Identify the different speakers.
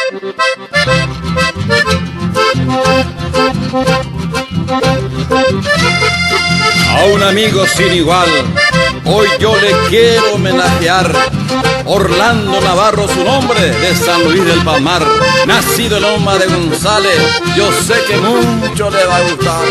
Speaker 1: A un amigo sin igual, hoy yo le quiero homenajear. Orlando Navarro su nombre, de San Luis del Palmar. Nacido en Loma de González, yo sé que mucho le va a gustar.